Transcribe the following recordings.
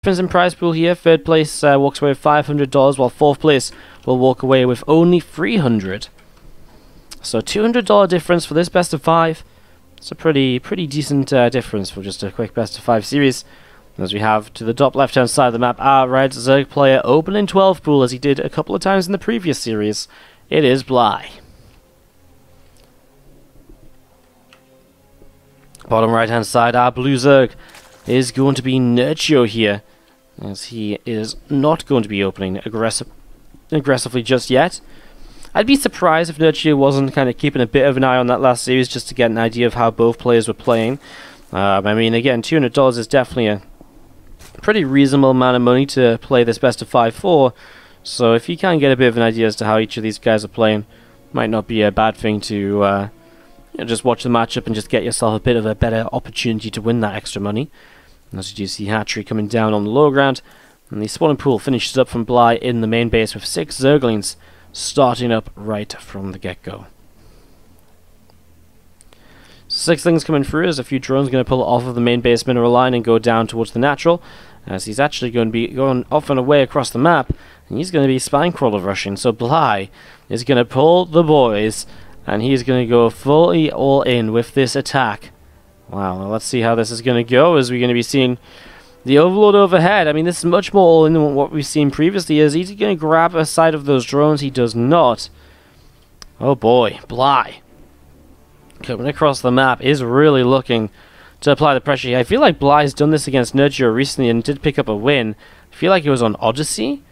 Difference in prize pool here. Third place walks away with $500, while fourth place will walk away with only $300. So $200 difference for this best of 5. It's a pretty decent difference for just a quick best of 5 series. As we have to the top left hand side of the map, our red Zerg player opening 12 pool as he did a couple of times in the previous series. It is Bly. Bottom right hand side, our blue Zerg is going to be Nerchio here, as he is not going to be opening aggressively just yet. I'd be surprised if Nerchio wasn't kind of keeping a bit of an eye on that last series just to get an idea of how both players were playing. I mean, again, $200 is definitely a pretty reasonable amount of money to play this best of 5 for, so if you can get a bit of an idea as to how each of these guys are playing, might not be a bad thing to just watch the matchup and just get yourself a bit of a better opportunity to win that extra money. As you do see Hatchery coming down on the low ground, and the spawning pool finishes up from Bly in the main base with 6 Zerglings starting up right from the get-go. 6 things coming through as a few drones going to pull off of the main base mineral line and go down towards the natural, as he's actually going to be going off and away across the map, and he's going to be spine crawler rushing. So Bly is going to pull the boys, and he's going to go fully all in with this attack. Wow, well, let's see how this is going to go, as we're going to be seeing the Overlord overhead. I mean, this is much more all in than what we've seen previously. Is he going to grab a side of those drones? He does not. Oh boy, Bly coming across the map is really looking to apply the pressure here. I feel like Bly's done this against Nerchio recently and did pick up a win. I feel like it was on Odyssey.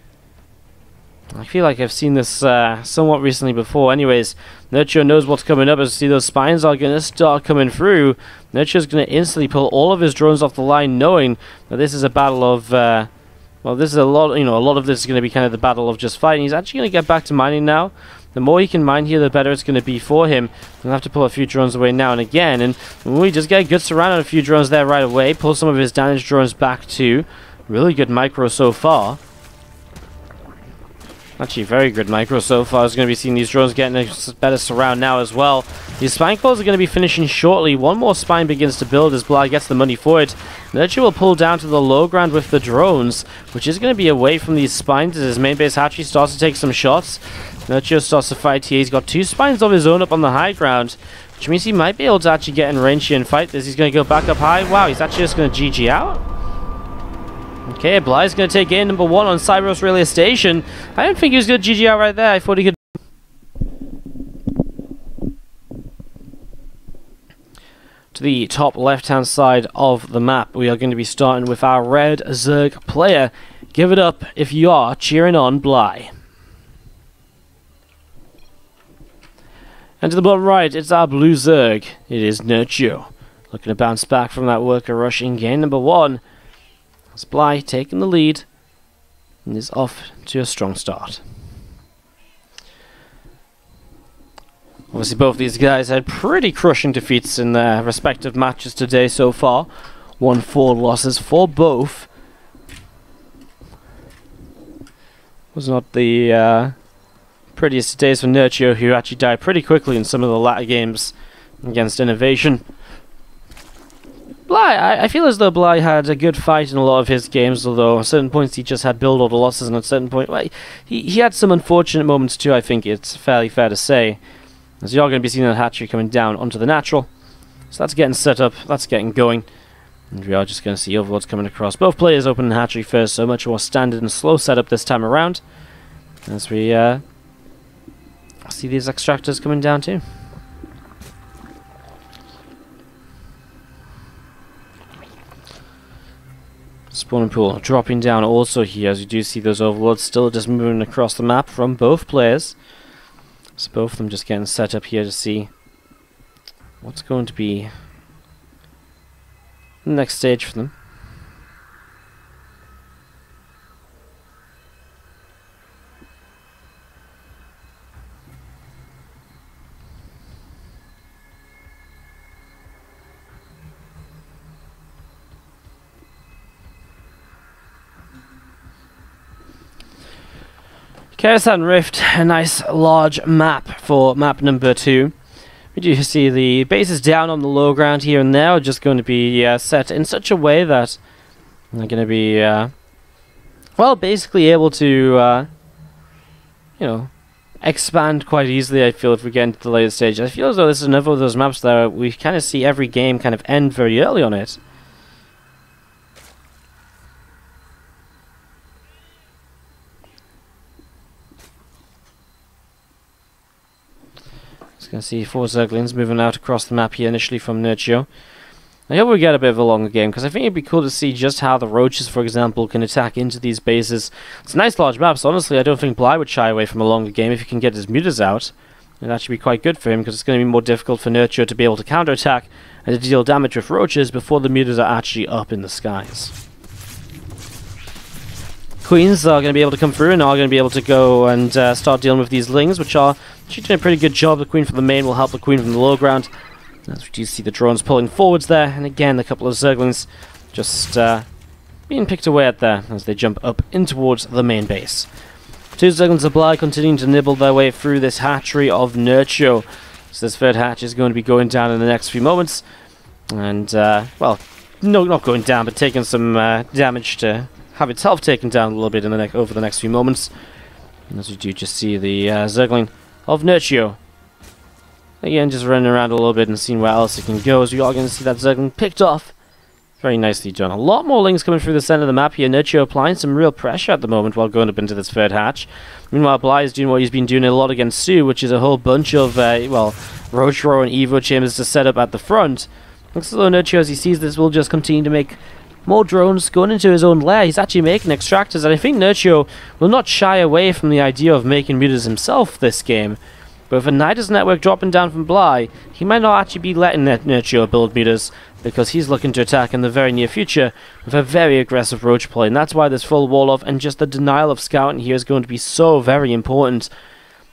I feel like I've seen this somewhat recently before. Anyways, Nerchio knows what's coming up. As you see, those spines are going to start coming through. Nerchio's going to instantly pull all of his drones off the line, knowing that this is a battle of... well, this is a lot of this is going to be kind of the battle of just fighting. He's actually going to get back to mining now. The more he can mine here, the better it's going to be for him. He'll have to pull a few drones away now and again. And we just get a good surround on a few drones there right away. Pull some of his damaged drones back too. Really good micro so far. Actually, very good micro so far. Is going to be seeing these drones getting a better surround now as well. These spine claws are going to be finishing shortly. One more spine begins to build as Bly gets the money for it. Nerchio will pull down to the low ground with the drones, which is going to be away from these spines as his main base Hatchery starts to take some shots. Nerchio starts to fight here. He's got 2 spines of his own up on the high ground, which means he might be able to actually get in range here and fight this. He's going to go back up high. Wow, he's actually just going to GG out. Okay, Bly's going to take game number 1 on Cyberus Relay Station. I don't think he was going to GG out right there. I thought he could... To the top left-hand side of the map, we are going to be starting with our red Zerg player. Give it up if you are cheering on Bly. And to the bottom right, it's our blue Zerg. It is Nerchio. Looking to bounce back from that worker rush in game number 1. Bly taking the lead and is off to a strong start. Obviously both these guys had pretty crushing defeats in their respective matches today so far. 1-4 losses for both. Was not the prettiest days for Nerchio, who actually died pretty quickly in some of the latter games against Innovation. Bly, I feel as though Bly had a good fight in a lot of his games, although at certain points he just had build all the losses, and at certain point, well, he had some unfortunate moments too, I think it's fairly fair to say. As you are going to be seeing that Hatchery coming down onto the natural. So that's getting set up, that's getting going. And we are just going to see Overlords coming across. Both players opening Hatchery first, so much more standard and slow setup this time around. As we see these extractors coming down too. Spawning pool dropping down also here, as you do see those Overlords still just moving across the map from both players. So both of them just getting set up here to see what's going to be the next stage for them. Karasan Rift, a nice large map for map number 2. We do see the bases down on the low ground here and there are just going to be set in such a way that they're going to be well, basically able to, you know, expand quite easily, I feel, if we get into the later stage. I feel as though this is another of those maps that we kind of see every game kind of end very early on it. Just gonna see 4 Zerglings moving out across the map here initially from Nerchio. I hope we get a bit of a longer game, because I think it'd be cool to see just how the roaches, for example, can attack into these bases. It's a nice large map, so honestly I don't think Bly would shy away from a longer game if he can get his mutas out. It'd actually be quite good for him, because it's going to be more difficult for Nerchio to be able to counterattack and to deal damage with roaches before the mutas are actually up in the skies. Queens are going to be able to come through and are going to be able to go and start dealing with these lings, which are actually doing a pretty good job. The queen from the main will help the queen from the low ground. As we do see the drones pulling forwards there, and again a couple of Zerglings just being picked away at there as they jump up in towards the main base. 2 Zerglings of Bly continuing to nibble their way through this hatchery of Nerchio. So this third hatch is going to be going down in the next few moments, and well, no, not going down, but taking some damage to have itself taken down a little bit in the over the next few moments. And as we do just see the Zergling of Nerchio again, just running around a little bit and seeing where else it can go, as we are going to see that Zergling picked off. Very nicely done. A lot more lings coming through the center of the map here. Nerchio applying some real pressure at the moment while going up into this third hatch. Meanwhile, Bly is doing what he's been doing a lot against Sue, which is a whole bunch of, well, Roach Row and Evo chambers to set up at the front. Looks as though Nerchio, as he sees this, will just continue to make more drones going into his own lair. He's actually making extractors, and I think Nerchio will not shy away from the idea of making mutas himself this game. But with a Nidus network dropping down from Bly, he might not actually be letting Nerchio build mutas, because he's looking to attack in the very near future with a very aggressive roach play, and that's why this full wall off and just the denial of scouting here is going to be so very important.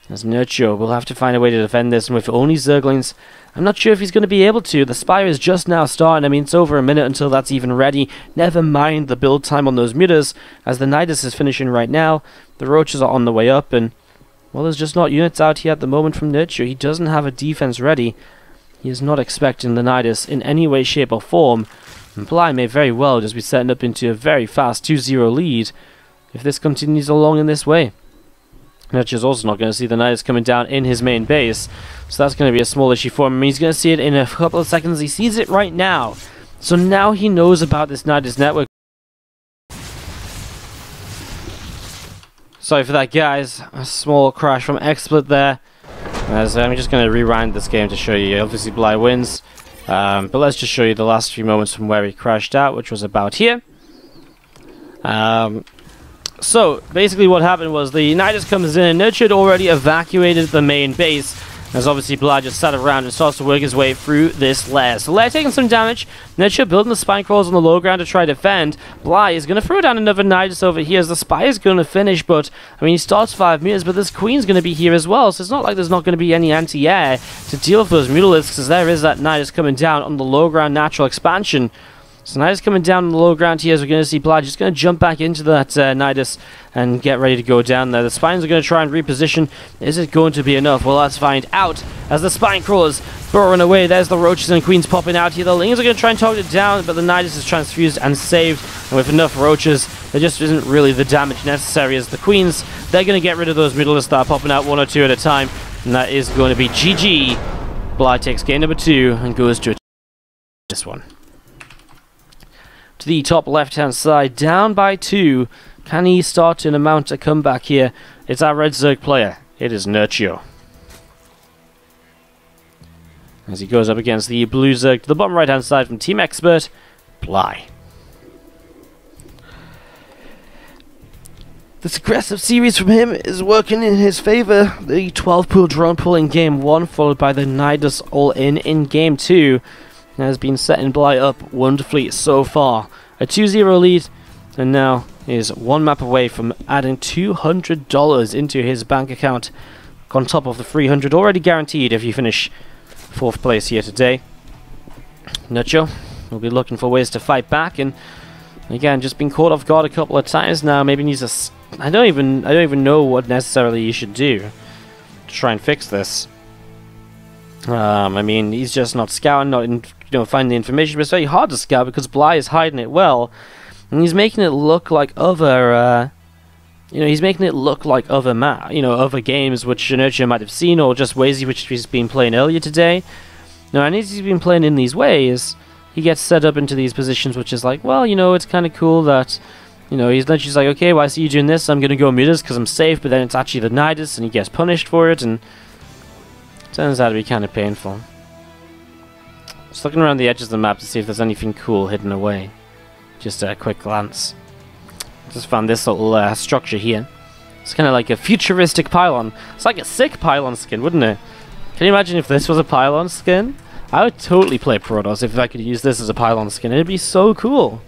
As Nerchio will have to find a way to defend this, and with only Zerglings, I'm not sure if he's going to be able to. The Spire is just now starting. I mean, it's over a minute until that's even ready. Never mind the build time on those mutas, as the Nidus is finishing right now. The roaches are on the way up, and well, there's just not units out here at the moment from Nerchio. He doesn't have a defense ready. He is not expecting the Nidus in any way, shape, or form. And Bly may very well just be setting up into a very fast 2-0 lead if this continues along in this way. Nerchio's also not going to see the Nidus coming down in his main base, so that's going to be a small issue for him. He's going to see it in a couple of seconds. He sees it right now. So now he knows about this Nidus network. Sorry for that, guys. A small crash from XSplit there. As I'm just going to rewind this game to show you. Obviously, Bly wins. But let's just show you the last few moments from where he crashed out, which was about here. So, basically what happened was the Nidus comes in, and Nerchio had already evacuated the main base, as obviously Bly just sat around and starts to work his way through this lair. So Lair taking some damage, Nerchio building the spine crawlers on the low ground to try to defend. Bly is going to throw down another Nidus over here, as the Spire is going to finish, but, I mean, he starts 5 meters, but this Queen's going to be here as well, so it's not like there's not going to be any anti-air to deal with those Mutalisks, because there is that Nidus coming down on the low ground natural expansion. So Nidus coming down on the low ground here, as we're going to see Bly just going to jump back into that Nidus and get ready to go down there. The Spines are going to try and reposition. Is it going to be enough? Well, let's find out as the Spine crawlers burrowing away. There's the Roaches and Queens popping out here. The Lings are going to try and target it down, but the Nidus is transfused and saved. And with enough Roaches, there just isn't really the damage necessary, as the Queens, they're going to get rid of those Mutalisks that are popping out 1 or 2 at a time. And that is going to be GG. Bly takes game number 2 and goes to this one. To the top left-hand side, down by 2. Can he start to mount a comeback here? It's our red Zerg player. It is Nerchio. As he goes up against the blue Zerg to the bottom right-hand side from Team Expert, Bly. This aggressive series from him is working in his favor. The 12-pool drone pull in game 1, followed by the Nidus all-in game 2. Has been setting Bly up wonderfully so far. A 2-0 lead, and now is 1 map away from adding $200 into his bank account, on top of the $300 already guaranteed if you finish 4th place here today. Nerchio will be looking for ways to fight back, and again, just been caught off guard a couple of times now. Maybe needs a I don't even know what necessarily you should do to try and fix this. I mean, he's just not scouting, not finding the information, but it's very hard to scout because Bly is hiding it well, and he's making it look like other you know, he's making it look like other games which Nerchio might have seen, or just ways in which he's been playing earlier today. Now, and as he's been playing in these ways, he gets set up into these positions, which is like, well, you know, it's kind of cool that, you know, he's like, okay, well, I see you doing this, I'm going to go mutas because I'm safe, but then it's actually the Nidus, and he gets punished for it, and it turns out to be kind of painful. Just looking around the edges of the map to see if there's anything cool hidden away. Just a quick glance. Just found this little structure here. It's kind of like a futuristic pylon. It's like a sick pylon skin, wouldn't it? Can you imagine if this was a pylon skin? I would totally play Protoss if I could use this as a pylon skin. It'd be so cool.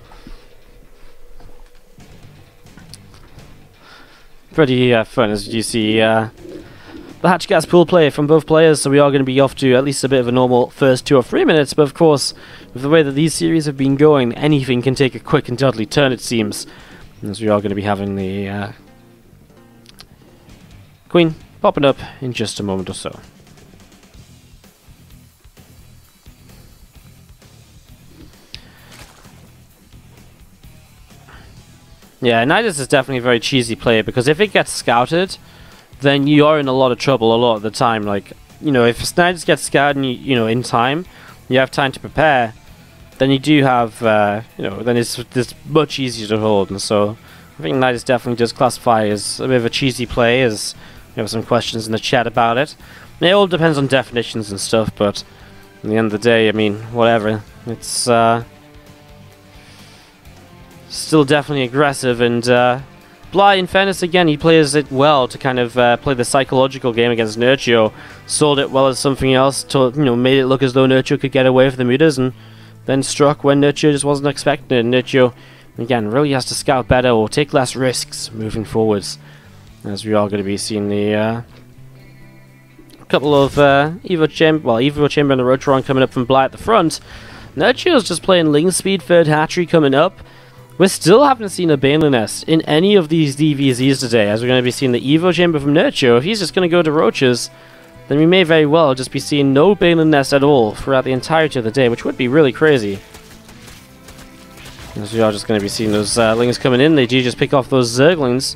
Pretty fun, as you see. The hatch gas pool play from both players, so we are going to be off to at least a bit of a normal first 2 or 3 minutes, but of course, with the way that these series have been going, anything can take a quick and deadly turn, it seems. As we are going to be having the Queen popping up in just a moment or so. Yeah, Nidus is definitely a very cheesy player, because if it gets scouted, then you are in a lot of trouble a lot of the time. Like, you know, if Nidus gets scouted and you know, in time, you have time to prepare, then you do have, you know, then it's much easier to hold. And so I think Nidus definitely does classify as a bit of a cheesy play, as you have some questions in the chat about it. It all depends on definitions and stuff, but at the end of the day, I mean, whatever. It's still definitely aggressive, and Bly, in fairness, again, he plays it well to kind of play the psychological game against Nerchio. Sold it well as something else, to, you know, made it look as though Nerchio could get away with the mutas, and then struck when Nerchio just wasn't expecting it. Nerchio, again, really has to scout better or take less risks moving forwards, as we are going to be seeing the couple of Evo Chamber and the Rotron coming up from Bly at the front. Nerchio's just playing Ling Speed, third hatchery coming up. We still haven't seen a Baneling Nest in any of these ZvZs today, as we're going to be seeing the Evo Chamber from Nerchio. If he's just going to go to Roaches, then we may very well just be seeing no Baneling Nest at all throughout the entirety of the day, which would be really crazy. As we are just going to be seeing those Lings coming in, they do just pick off those Zerglings.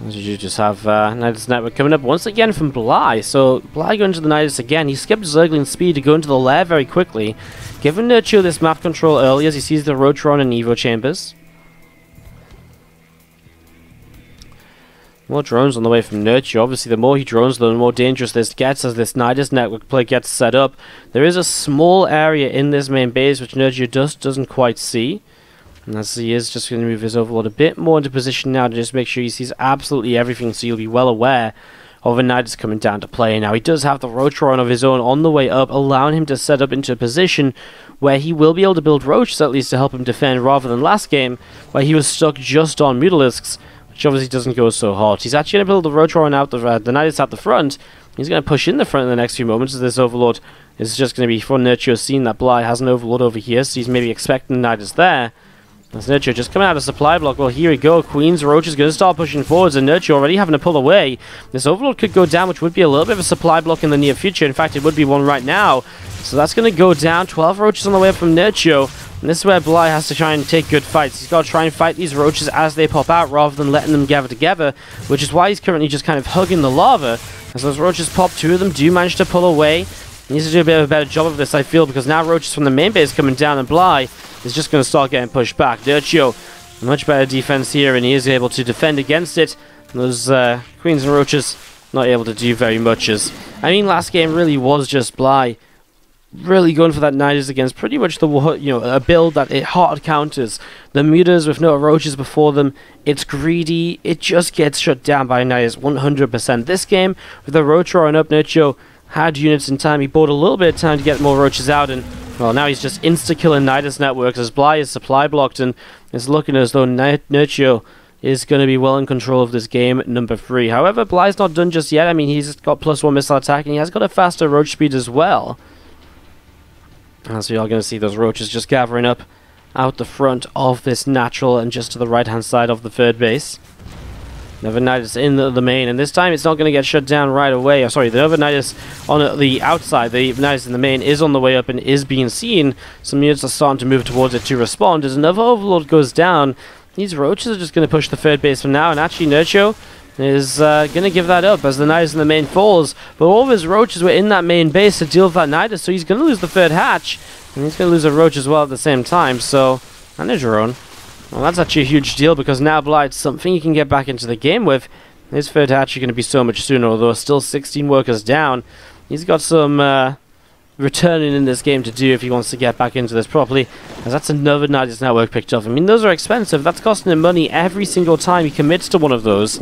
As you do just have Nidus Network coming up once again from Bly. So Bly going to the Nidus again. He skipped Zergling speed to go into the lair very quickly, giving Nerchio this map control early as he sees the Rotron and Evo Chambers. More drones on the way from Nerchio. Obviously, the more he drones, the more dangerous this gets as this Nidus Network play gets set up. There is a small area in this main base which Nerchio doesn't quite see. And as he is just going to move his Overlord a bit more into position now to just make sure he sees absolutely everything, so you'll be well aware of a Nidus coming down to play. Now, he does have the Rotron of his own on the way up, allowing him to set up into a position where he will be able to build Roaches at least to help him defend, rather than last game, where he was stuck just on Mutalisks, which obviously doesn't go so hot. He's actually going to build the Rotron out, the Nidus out the front. He's going to push in the front in the next few moments, as this Overlord is just going to be, for Nerchio, seeing that Bly has an Overlord over here, so he's maybe expecting the Nidus there. As Nerchio just coming out of supply block. Well, here we go. Queen's Roach is going to start pushing forwards, and Nerchio already having to pull away. This Overlord could go down, which would be a little bit of a supply block in the near future. In fact, it would be one right now. So that's going to go down. 12 Roaches on the way up from Nerchio. And this is where Bly has to try and take good fights. He's got to try and fight these Roaches as they pop out, rather than letting them gather together, which is why he's currently just kind of hugging the lava. As those Roaches pop, 2 of them do manage to pull away. He needs to do a bit of a better job of this, I feel, because now Roaches from the main base coming down, and Bly is just going to start getting pushed back. Nerchio, much better defense here, and he is able to defend against it. And those Queens and Roaches not able to do very much. As I mean, last game really was just Bly really going for that Nidus against pretty much the, you know, a build that it hard counters. The mutas with no Roaches before them, it's greedy, it just gets shut down by Nidus 100%. This game, with the Rotron up, Nerchio had units in time. He bought a little bit of time to get more Roaches out, and well, now he's just insta-killing Nidus Networks as Bly is supply blocked, and it's looking as though Nerchio is going to be well in control of this game number 3. However, Bly's not done just yet. I mean, he's got +1 missile attack, and he has got a faster Roach speed as well. As we are going to see those Roaches just gathering up out the front of this natural and just to the right-hand side of the third base. Another Nidus in the main, and this time it's not going to get shut down right away. Oh, sorry, the other Nidus on the outside, the Nidus in the main, is on the way up and is being seen. Some units are starting to move towards it to respond. As another Overlord goes down, these roaches are just going to push the third base for now, and actually Nerchio is going to give that up as the Nidus in the main falls. But all of his roaches were in that main base to deal with that Nidus, so he's going to lose the third hatch, and he's going to lose a roach as well at the same time. So, and a drone. Well, that's actually a huge deal, because now Blight's something you can get back into the game with. His third hatch is going to be so much sooner, although still 16 workers down. He's got some returning in this game to do if he wants to get back into this properly, as that's another Nidus network picked up. I mean, those are expensive. That's costing him money every single time he commits to one of those.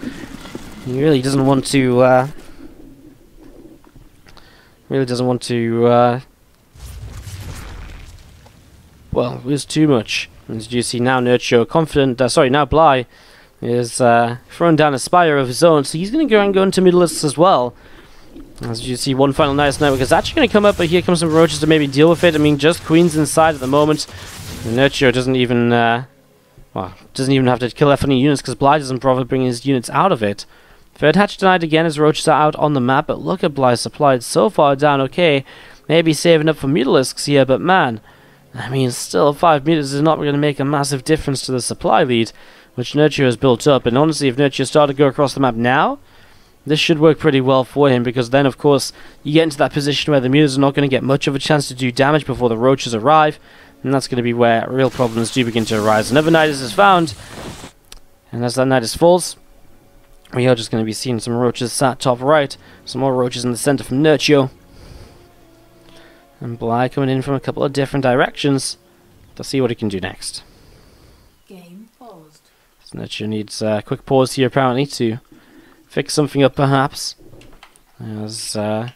He really doesn't want to, well, lose too much. As you see now, Nerchio confident, now Bly is throwing down a Spire of his own, so he's going to go and go into Mutalisks as well. As you see, one final Nidus network is actually going to come up, but here comes some roaches to maybe deal with it. I mean, just Queens inside at the moment. Nerchio doesn't even, doesn't even have to kill off any units, because Bly doesn't bother bringing his units out of it. Third hatch denied again as roaches are out on the map, but look at Bly's supply. It's so far down. Okay, maybe saving up for Mutalisks here, but man, I mean, still 5 meters is not going to make a massive difference to the supply lead, which Nerchio has built up. And honestly, if Nerchio started to go across the map now, this should work pretty well for him, because then, of course, you get into that position where the mutas are not going to get much of a chance to do damage before the roaches arrive, and that's going to be where real problems do begin to arise. Another Nidus is found, and as that Nidus falls, we are just going to be seeing some roaches sat top right, some more roaches in the center from Nerchio, and Bly coming in from a couple of different directions to see what he can do next. Game paused. So Nerchio needs a quick pause here apparently to fix something up perhaps, as our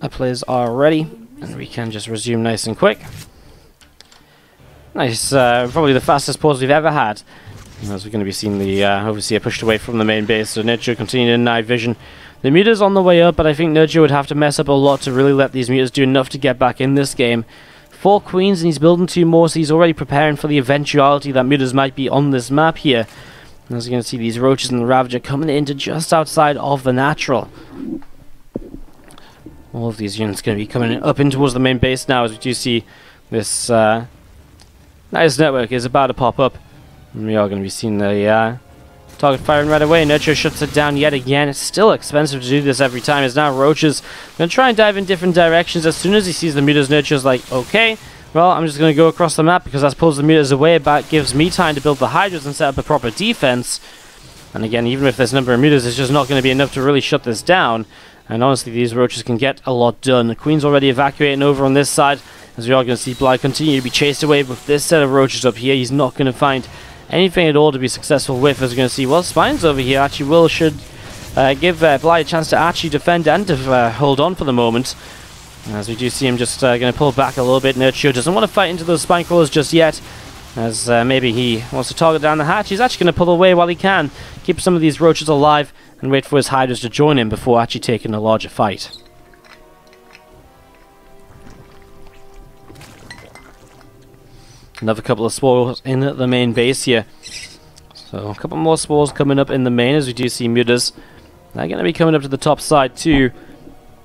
players are ready, and we can just resume nice and quick. Nice, probably the fastest pause we've ever had. As we're going to be seeing the Overseer pushed away from the main base, so Nerchio continuing in night vision. The mutas on the way up, but I think Nerchio would have to mess up a lot to really let these mutas do enough to get back in this game. 4 queens, and he's building 2 more, so he's already preparing for the eventuality that mutas might be on this map here. And as you're going to see, these roaches and the Ravager coming into just outside of the natural. All of these units going to be coming up in towards the main base now, as we do see this nice network is about to pop up. And we are going to be seeing the target firing right away. Nerchio shuts it down yet again. It's still expensive to do this every time. It's now roaches going to try and dive in different directions. As soon as he sees the mutas, Nerchio's like, okay, well, I'm just going to go across the map, because that pulls the mutas away. It gives me time to build the Hydras and set up a proper defense. And again, even with this number of mutas, it's just not going to be enough to really shut this down. And honestly, these roaches can get a lot done. The Queen's already evacuating over on this side, as we are going to see Bly continue to be chased away with this set of roaches up here. He's not going to find anything at all to be successful with, as we're going to see. Well, Spines over here actually should give Bly a chance to actually defend and to hold on for the moment. As we do see him just going to pull back a little bit. Nerchio doesn't want to fight into those spine crawlers just yet, as maybe he wants to target down the hatch. He's actually going to pull away while he can, keep some of these roaches alive, and wait for his Hydras to join him before actually taking a larger fight. Another couple of spores in the main base here. So a couple more spores coming up in the main, as we do see mutas. They're going to be coming up to the top side too.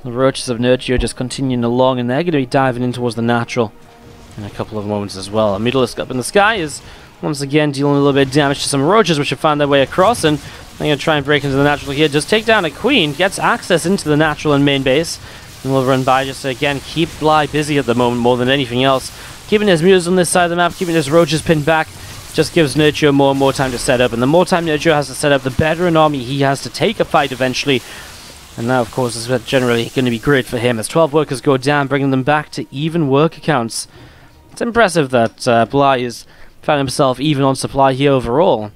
The roaches of Nerchio just continuing along, and they're going to be diving in towards the natural in a couple of moments as well. A Mutalisk up in the sky is once again dealing a little bit of damage to some roaches, which have found their way across, and they're going to try and break into the natural here. Just take down a queen, gets access into the natural and main base, and we'll run by just to again keep Bly busy at the moment more than anything else. Keeping his mutas on this side of the map, keeping his roaches pinned back, just gives Nerchio more and more time to set up, and the more time Nerchio has to set up, the better an army he has to take a fight eventually. And that, of course, is generally going to be great for him, as 12 workers go down, bringing them back to even worker counts. It's impressive that Bly has found himself even on supply here overall.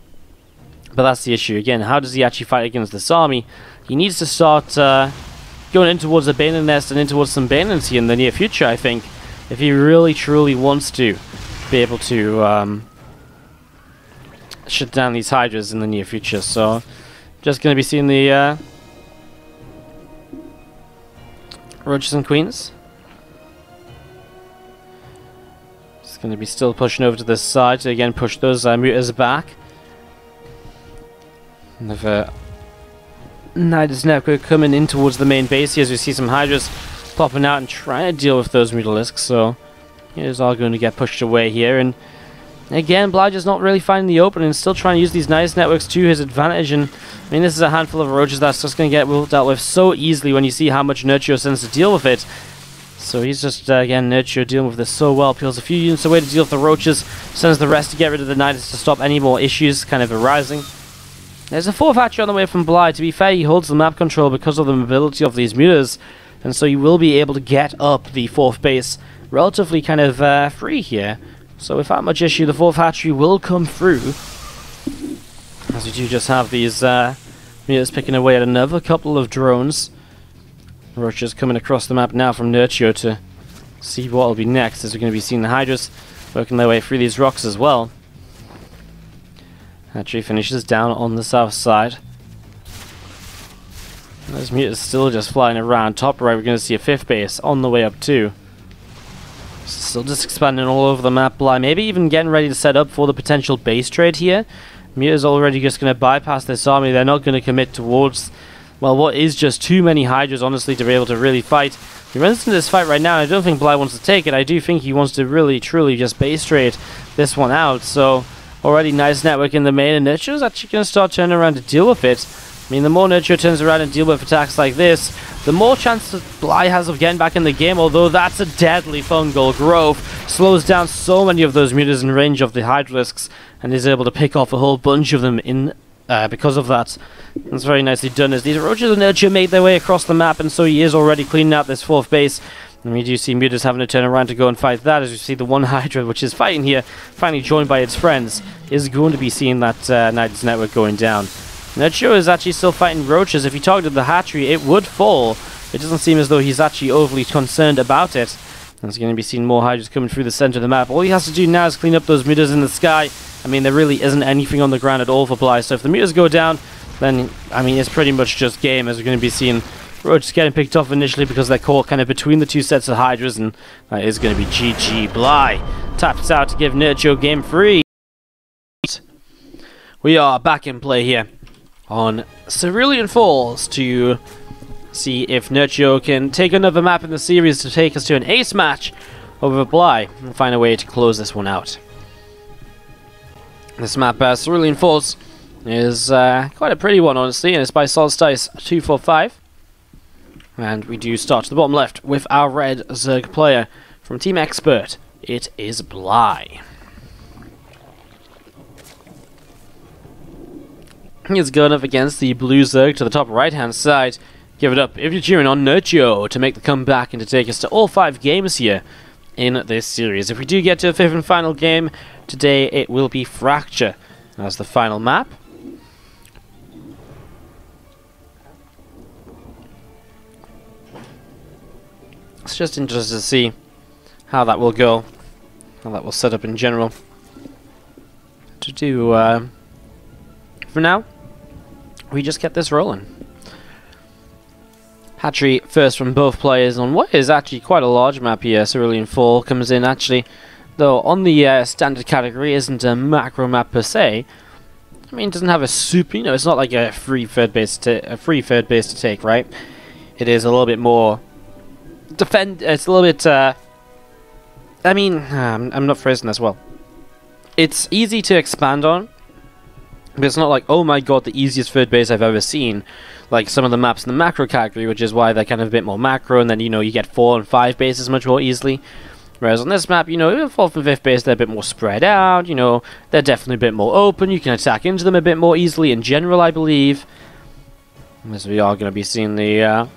But that's the issue. Again, how does he actually fight against this army? He needs to start going in towards a Baneling nest and in towards some Banelings here in the near future, I think, if he really, truly wants to be able to shut down these Hydras in the near future. So, just going to be seeing the roaches and queens. Just going to be still pushing over to this side to again push those mutas back. Another Nidus network coming in towards the main base here, as we see some Hydras popping out and trying to deal with those Mutalisks. So it is all going to get pushed away here, and Again, Bly just not really finding the opening, still trying to use these nice networks to his advantage, and I mean, this is a handful of roaches that's just going to get dealt with so easily when you see how much Nerchio sends to deal with it. So he's just, again, Nerchio dealing with this so well, peels a few units away to deal with the roaches, sends the rest to get rid of the knights to stop any more issues kind of arising. There's a 4th hatchery on the way from Bly. To be fair, he holds the map control because of the mobility of these mutas, and so you will be able to get up the 4th base relatively kind of free here. So without much issue, the 4th hatchery will come through. As we do just have these mutas picking away at another couple of drones. Roaches coming across the map now from Nerchio to see what will be next, as we're going to be seeing the Hydras working their way through these rocks as well. Hatchery finishes down on the south side. Those mutas still just flying around. Top right, we're going to see a 5th base on the way up too. Still just expanding all over the map. Bly maybe even getting ready to set up for the potential base trade here. Muta's already just going to bypass this army. They're not going to commit towards, well, what is just too many Hydras, honestly, to be able to really fight. He runs into this fight right now, and I don't think Bly wants to take it. I do think he wants to really, truly just base trade this one out. So, already nice network in the main, and Nerchio's actually going to start turning around to deal with it. I mean, the more Nerchio turns around and deal with attacks like this, the more chance that Bly has of getting back in the game, although that's a deadly fungal growth. Slows down so many of those mutas in range of the Hydralisks, and is able to pick off a whole bunch of them in because of that. That's very nicely done, as these roaches and Nerchio make their way across the map, and so he is already cleaning out this 4th base. And we do see mutas having to turn around to go and fight that, as you see the one Hydra, which is fighting here, finally joined by its friends, is going to be seeing that Knight's network going down. Nerchio is actually still fighting roaches. If he targeted the hatchery, it would fall. It doesn't seem as though he's actually overly concerned about it. There's going to be seeing more Hydras coming through the center of the map. All he has to do now is clean up those mutas in the sky. I mean, there really isn't anything on the ground at all for Bly. So if the mutas go down, then, I mean, it's pretty much just game, as we're going to be seeing roaches getting picked off initially because they're caught kind of between the two sets of Hydras, and that is going to be GG. Bly taps out to give Nerchio game 3. We are back in play here on Cerulean Falls to see if Nerchio can take another map in the series to take us to an ace match over Bly and find a way to close this one out. This map, Cerulean Falls, is quite a pretty one, honestly, and it's by Solstice 245. And we do start to the bottom left with our red Zerg player from Team Expert. It is Bly. He's going up against the blue Zerg to the top right-hand side. Give it up if you're cheering on Nerchio to make the comeback and to take us to all 5 games here in this series. If we do get to a 5th and final game today, it will be Fracture as the final map. It's just interesting to see how that will go, how that will set up in general. To do, for now, we just get this rolling. Hatchery first from both players on what is actually quite a large map here. Cerulean Fall comes in actually, though on the standard category, isn't a macro map per se. I mean, it doesn't have a super, you know, it's not like a free third base to take, right? It is a little bit more it's a little bit I mean, I'm not phrasing this well. It's easy to expand on, but it's not like, oh my god, the easiest third base I've ever seen, like some of the maps in the macro category, which is why they're kind of a bit more macro, and then, you know, you get 4 and 5 bases much more easily. Whereas on this map, you know, 4th and 5th base, they're a bit more spread out, you know, they're definitely a bit more open, you can attack into them a bit more easily in general, I believe. As we are going to be seeing the,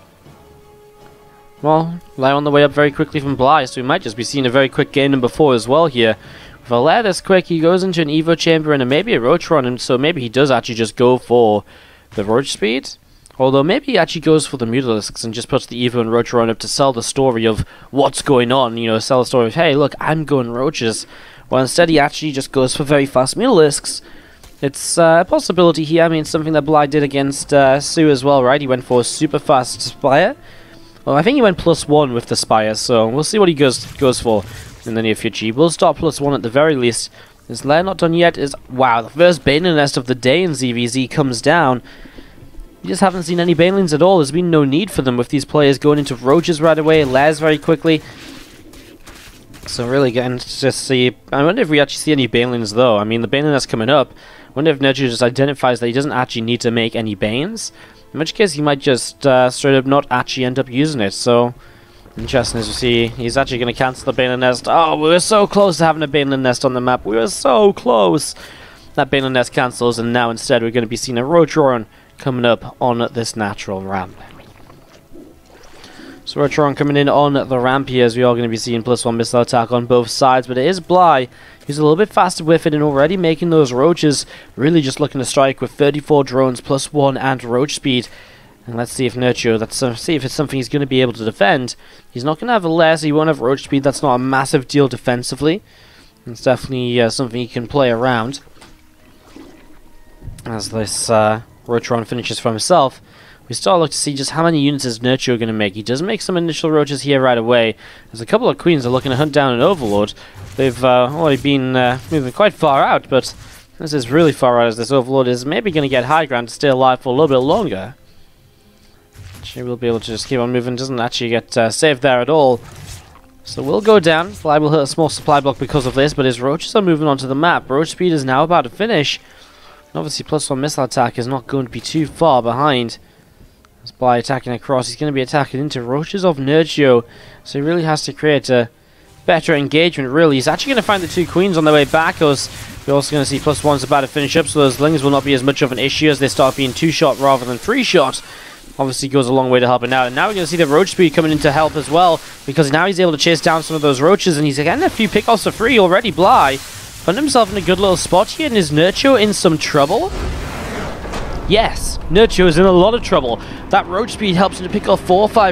well, Lair on the way up very quickly from Bly, so we might just be seeing a very quick game number 4 as well here. With a Lair this quick, he goes into an Evo chamber and maybe a Roach run, and so maybe he does actually just go for the Roach speed. Although maybe he actually goes for the Mutalisks and just puts the Evo and Roach run up to sell the story of what's going on, you know, sell the story of, hey, look, I'm going Roaches. Well, instead he actually just goes for very fast Mutalisks. It's a possibility here. I mean, something that Bly did against Sue as well, right? He went for a super fast Spire. Well, I think he went +1 with the Spire, so we'll see what he goes for in the near future. He will start +1 at the very least. Is Lair not done yet? Wow, the first Baneling nest of the day in ZvZ comes down. You just haven't seen any Banelings at all. There's been no need for them with these players going into Roaches right away. Lairs very quickly. So really getting to just see... I wonder if we actually see any Banelings though. I mean, the Baneling that's coming up, I wonder if Nerchio just identifies that he doesn't actually need to make any Banes. In which case he might just straight up not actually end up using it. So, interesting as you see, he's actually going to cancel the Baneling Nest. Oh, we were so close to having a Baneling Nest on the map. We were so close. That Baneling Nest cancels, and now instead we're going to be seeing a Roach coming up on this natural ramp. So Roach coming in on the ramp here, as we are going to be seeing +1 missile attack on both sides, but it is Bly who's a little bit faster with it and already making those Roaches, really just looking to strike with 34 drones +1 and Roach speed. And let's see if Nerchio, see if it's something he's going to be able to defend. He's not going to have a less, he won't have Roach speed, that's not a massive deal defensively. It's definitely something he can play around. As this Roach finishes for himself, we start looking to see just how many units is Nerchio going to make. He does make some initial Roaches here right away. There's a couple of Queens are looking to hunt down an Overlord. They've already been moving quite far out, but this is really far out as this Overlord is maybe going to get high ground to stay alive for a little bit longer. She will be able to just keep on moving, doesn't actually get saved there at all. So we'll go down. Bly will hit a small supply block because of this, but his Roaches are moving onto the map. Roach speed is now about to finish. And obviously +1 missile attack is not going to be too far behind. As Bly attacking across, he's going to be attacking into Roaches of Nerchio. So he really has to create a better engagement, really. He's actually going to find the 2 Queens on their way back, because we're also going to see +1's about to finish up, so those Lings will not be as much of an issue as they start being 2-shot rather than 3-shot. Obviously goes a long way to helping out. And now we're going to see the Roach speed coming in to help as well, because now he's able to chase down some of those Roaches, and he's getting a few pickoffs for free already. Bly found himself in a good little spot here, and is Nerchio in some trouble? Yes, Nerchio is in a lot of trouble. That Roach speed helps him to pick off 4 or 5